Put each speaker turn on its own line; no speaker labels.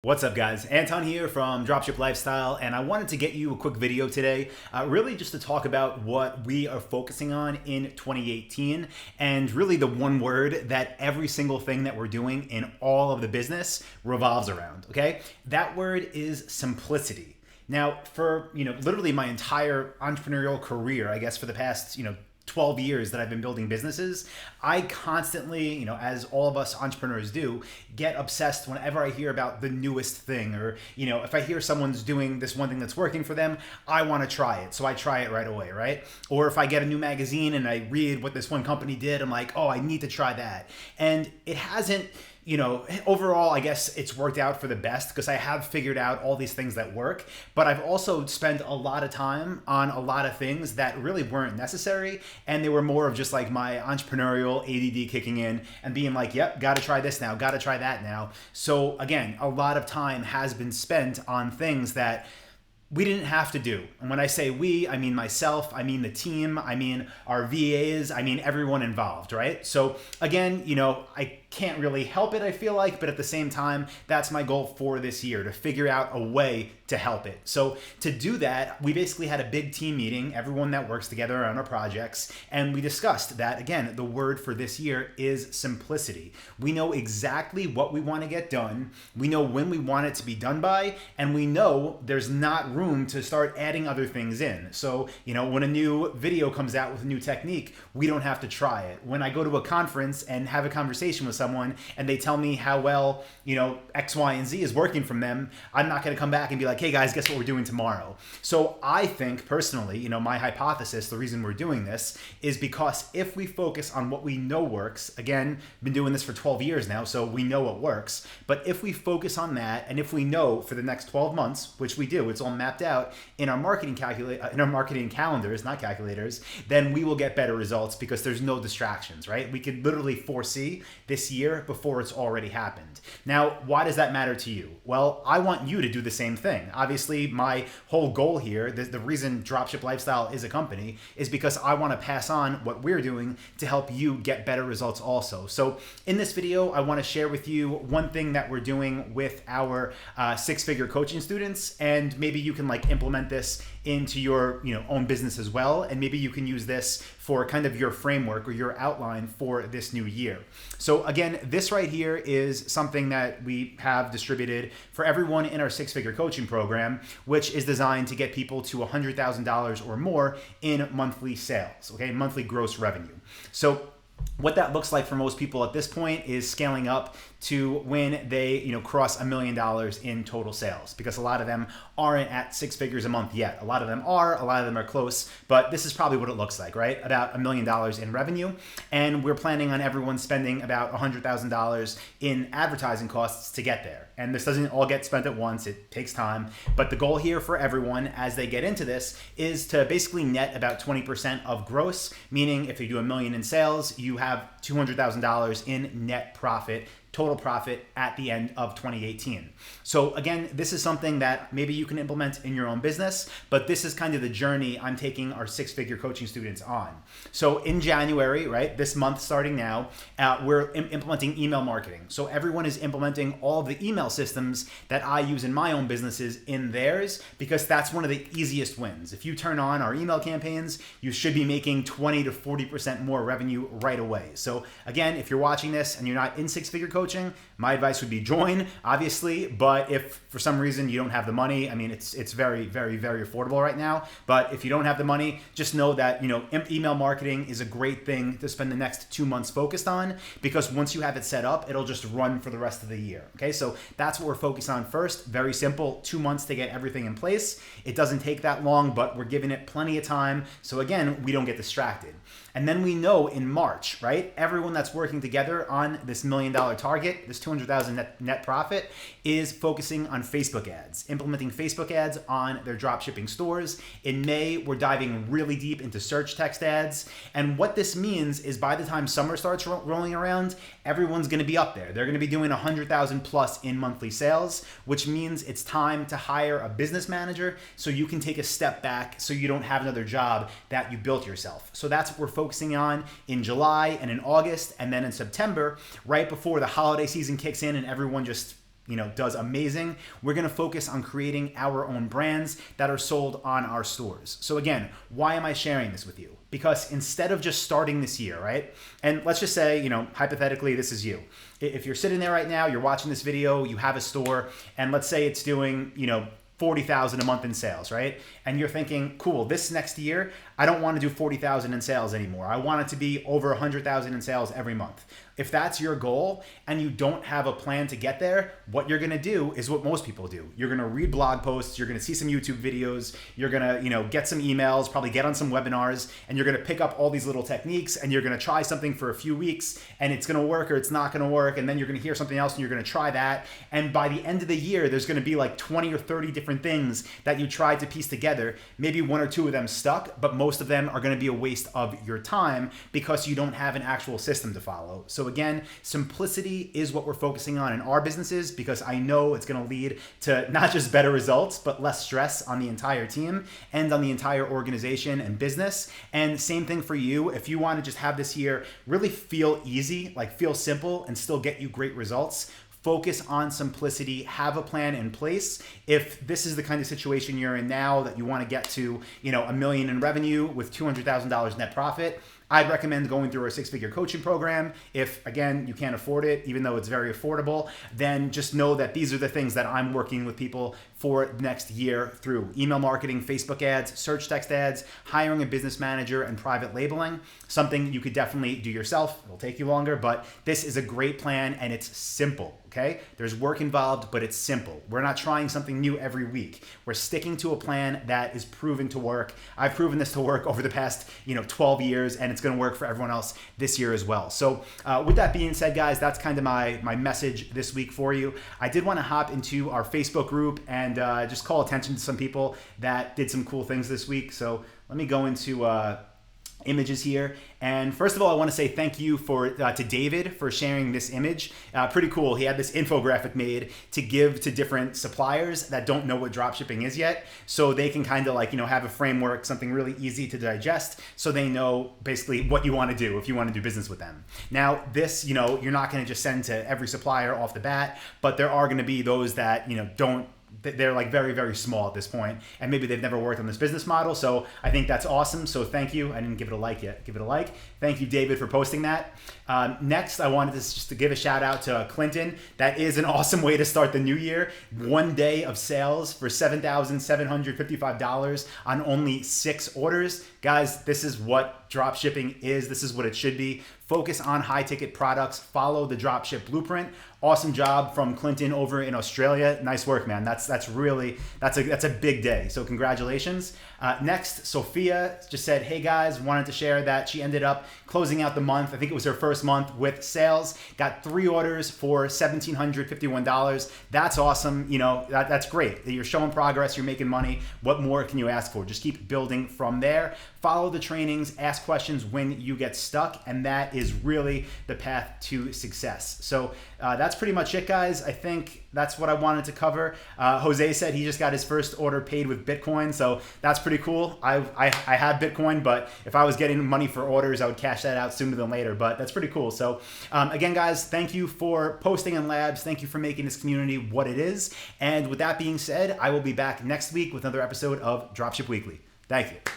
What's up, guys? Anton here from Dropship Lifestyle, and I wanted to get you a quick video today, really just to talk about what we are focusing on in 2018, and really the one word that every single thing that we're doing in all of the business revolves around, okay? That word is simplicity. Now, for, literally my entire entrepreneurial career, I guess for the past, 12 years that I've been building businesses, I constantly, as all of us entrepreneurs do, get obsessed whenever I hear about the newest thing, or, if I hear someone's doing this one thing that's working for them, I want to try it. So I try it right away, right? Or if I get a new magazine and I read what this one company did, I'm like, oh, I need to try that. And it hasn't, overall, I guess it's worked out for the best because I have figured out all these things that work, but I've also spent a lot of time on a lot of things that really weren't necessary, and they were more of just like my entrepreneurial ADD kicking in and being like, yep, gotta try this now, gotta try that now. So again, a lot of time has been spent on things that we didn't have to do. And when I say we, I mean myself, I mean the team, I mean our VAs, I mean everyone involved, right? So again, I can't really help it, I feel like, but at the same time, that's my goal for this year, to figure out a way to help it. So to do that, we basically had a big team meeting, everyone that works together on our projects, and we discussed that, again, the word for this year is simplicity. We know exactly what we want to get done, we know when we want it to be done by, and we know there's not room to start adding other things in. So, when a new video comes out with a new technique, we don't have to try it. When I go to a conference and have a conversation with someone and they tell me how well, X, Y, and Z is working from them, I'm not going to come back and be like, hey guys, guess what we're doing tomorrow? So I think personally, my hypothesis, the reason we're doing this is because if we focus on what we know works, again, been doing this for 12 years now, so we know what works, but if we focus on that, and if we know for the next 12 months, which we do, it's all mapped out in our marketing in our marketing calendars, not calculators, then we will get better results because there's no distractions, right? We could literally foresee this year before it's already happened. Now, why does that matter to you? Well, I want you to do the same thing. Obviously, my whole goal here, the reason Dropship Lifestyle is a company, is because I want to pass on what we're doing to help you get better results also. So in this video, I want to share with you one thing that we're doing with our six-figure coaching students, and maybe you can implement this into your own business as well, and maybe you can use this for kind of your framework or your outline for this new year. So again, this right here is something that we have distributed for everyone in our six-figure coaching program, which is designed to get people to $100,000 or more in monthly sales, okay, monthly gross revenue. So what that looks like for most people at this point is scaling up to when they cross $1 million in total sales, because a lot of them aren't at six figures a month yet. A lot of them are, a lot of them are close, but this is probably what it looks like, right? About $1 million in revenue, and we're planning on everyone spending about $100,000 in advertising costs to get there. And this doesn't all get spent at once, it takes time, but the goal here for everyone as they get into this is to basically net about 20% of gross, meaning if you do $1 million in sales, you have $200,000 in net profit, total profit at the end of 2018. So again, this is something that maybe you can implement in your own business, but this is kind of the journey I'm taking our six-figure coaching students on. So in January, right, this month starting now, we're implementing email marketing. So everyone is implementing all of the email systems that I use in my own businesses in theirs, because that's one of the easiest wins. If you turn on our email campaigns, you should be making 20 to 40% more revenue right away. So again, if you're watching this and you're not in six-figure coaching, my advice would be join, obviously, but if for some reason you don't have the money, I mean, it's very, very, very affordable right now, but if you don't have the money, just know that, email marketing is a great thing to spend the next 2 months focused on, because once you have it set up, it'll just run for the rest of the year, okay? So that's what we're focused on first. Very simple, 2 months to get everything in place. It doesn't take that long, but we're giving it plenty of time, so again, we don't get distracted. And then we know in March, right, everyone that's working together on this $1 million target, this $200,000 net profit, is focusing on Facebook ads, implementing Facebook ads on their dropshipping stores. In May, we're diving really deep into search text ads. And what this means is by the time summer starts rolling around, everyone's going to be up there. They're going to be doing 100,000 plus in monthly sales, which means it's time to hire a business manager so you can take a step back so you don't have another job that you built yourself. So that's what we're focusing on in July and in August, and then in September, right before the holiday season kicks in and everyone just does amazing. We're going to focus on creating our own brands that are sold on our stores. So again, why am I sharing this with you? Because instead of just starting this year, right? And let's just say, hypothetically, this is you. If you're sitting there right now, you're watching this video, you have a store, and let's say it's doing, 40,000 a month in sales, right? And you're thinking, cool, this next year, I don't want to do 40,000 in sales anymore. I want it to be over 100,000 in sales every month. If that's your goal and you don't have a plan to get there, what you're going to do is what most people do. You're going to read blog posts, you're going to see some YouTube videos, you're going to, get some emails, probably get on some webinars, and you're going to pick up all these little techniques and you're going to try something for a few weeks and it's going to work or it's not going to work. And then you're going to hear something else and you're going to try that. And by the end of the year, there's going to be like 20 or 30 different things that you tried to piece together. Maybe one or two of them stuck, but most of them are going to be a waste of your time because you don't have an actual system to follow. So again, simplicity is what we're focusing on in our businesses because I know it's going to lead to not just better results, but less stress on the entire team and on the entire organization and business. And same thing for you. If you want to just have this year really feel easy, like feel simple and still get you great results, focus on simplicity, have a plan in place. If this is the kind of situation you're in now that you want to get to, $1 million in revenue with $200,000 net profit, I'd recommend going through a six-figure coaching program. If, again, you can't afford it, even though it's very affordable, then just know that these are the things that I'm working with people for next year through email marketing, Facebook ads, search text ads, hiring a business manager, and private labeling. Something you could definitely do yourself. It'll take you longer, but this is a great plan and it's simple. Okay? There's work involved, but it's simple. We're not trying something new every week. We're sticking to a plan that is proven to work. I've proven this to work over the past, 12 years, and it's going to work for everyone else this year as well. So with that being said, guys, that's kind of my message this week for you. I did want to hop into our Facebook group and just call attention to some people that did some cool things this week. So let me go into images here. And first of all, I want to say thank you to David for sharing this image. Pretty cool. He had this infographic made to give to different suppliers that don't know what dropshipping is yet. So they can kind of have a framework, something really easy to digest so they know basically what you want to do if you want to do business with them. Now this, you're not going to just send to every supplier off the bat, but there are going to be those that, they're like very, very small at this point, and maybe they've never worked on this business model. So I think that's awesome. So thank you. I didn't give it a like yet. Give it a like. Thank you, David, for posting that. Next, I wanted to give a shout out to Clinton. That is an awesome way to start the new year. 1 day of sales for $7,755 on only 6 orders. Guys, this is what drop shipping is. This is what it should be. Focus on high ticket products. Follow the dropship blueprint. Awesome job from Clinton over in Australia. Nice work, man. That's a big day. So congratulations. Next, Sophia just said, hey guys, wanted to share that she ended up closing out the month. I think it was her first month with sales. Got 3 orders for $1,751. That's awesome. That's great. You're showing progress. You're making money. What more can you ask for? Just keep building from there. Follow the trainings. Ask questions when you get stuck. And that is really the path to success. So that's pretty much it, guys. I think that's what I wanted to cover. Jose said he just got his first order paid with Bitcoin. So that's pretty cool. I have Bitcoin, but if I was getting money for orders, I would cash that out sooner than later. But that's pretty cool. So again, guys, thank you for posting in labs. Thank you for making this community what it is. And with that being said, I will be back next week with another episode of Dropship Weekly. Thank you.